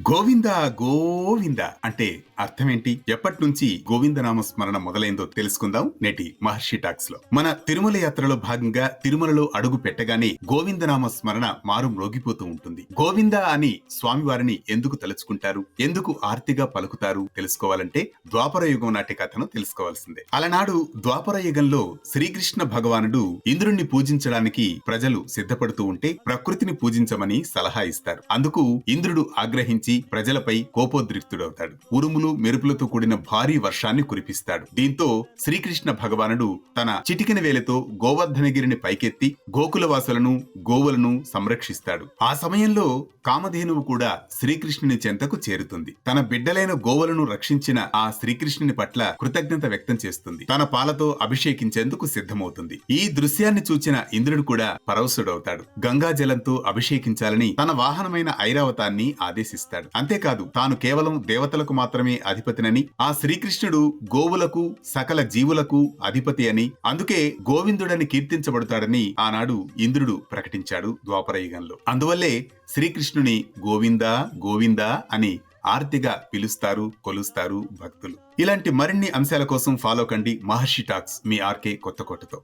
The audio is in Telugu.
గోవింద గోవింద అంటే అర్థమేంటి? ఎప్పటినుంచి గోవిందనామ స్మరణ మొదలైందో తెలుసుకుందాం నేటి మహర్షి టాక్స్ లో. మన తిరుమల యాత్రలో భాగంగా తిరుమలలో అడుగు పెట్టగానే గోవిందనామ స్మరణ మారు మ్రోగిపోతూ ఉంటుంది. గోవింద అని స్వామివారిని ఎందుకు తలుచుకుంటారు, ఎందుకు ఆర్తిగా పలుకుతారు తెలుసుకోవాలంటే ద్వాపర యుగం నాటి కథను తెలుసుకోవాల్సిందే. అలనాడు ద్వాపర యుగంలో శ్రీకృష్ణ భగవానుడు ఇంద్రుణ్ణి పూజించడానికి ప్రజలు సిద్ధపడుతూ ఉంటే ప్రకృతిని పూజించమని సలహా ఇస్తారు. అందుకు ఇంద్రుడు ఆగ్రహించి ప్రజలపై కోపోద్రిక్తుడవుతాడు. ఉరుములు మెరుపులతో కూడిన భారీ వర్షాన్ని కురిపిస్తాడు. దీంతో శ్రీకృష్ణ భగవానుడు తన చిటికెన వేలతో గోవర్ధనగిరిని పైకెత్తి గోకులవాసులను గోవులను సంరక్షిస్తాడు. ఆ సమయంలో కామధేనువు కూడా శ్రీకృష్ణుని చెంతకు చేరుతుంది. తన బిడ్డలైన గోవులను రక్షించిన ఆ శ్రీకృష్ణుని పట్ల కృతజ్ఞత వ్యక్తం చేస్తుంది. తన పాలతో అభిషేకించేందుకు సిద్ధమవుతుంది. ఈ దృశ్యాన్ని చూచిన ఇంద్రుడు కూడా పరవశుడవుతాడు. గంగా జలంతో అభిషేకించాలని తన వాహనమైన ఐరావతాన్ని ఆదేశిస్తాడు. అంతేకాదు తాను కేవలం దేవతలకు మాత్రమే అధిపతినని, ఆ శ్రీకృష్ణుడు గోవులకు సకల జీవులకు అధిపతి అని, అందుకే గోవిందుడని కీర్తించబడతాడని ఆనాడు ఇంద్రుడు ప్రకటించాడు ద్వాపరయుగంలో. అందువల్లే శ్రీకృష్ణుని గోవిందా గోవిందా అని ఆర్తిగా పిలుస్తారు, కొలుస్తారు భక్తులు. ఇలాంటి మరిన్ని అంశాల కోసం ఫాలో కండి మహర్షి టాక్స్ మీ ఆర్కే కొత్తకోటతో.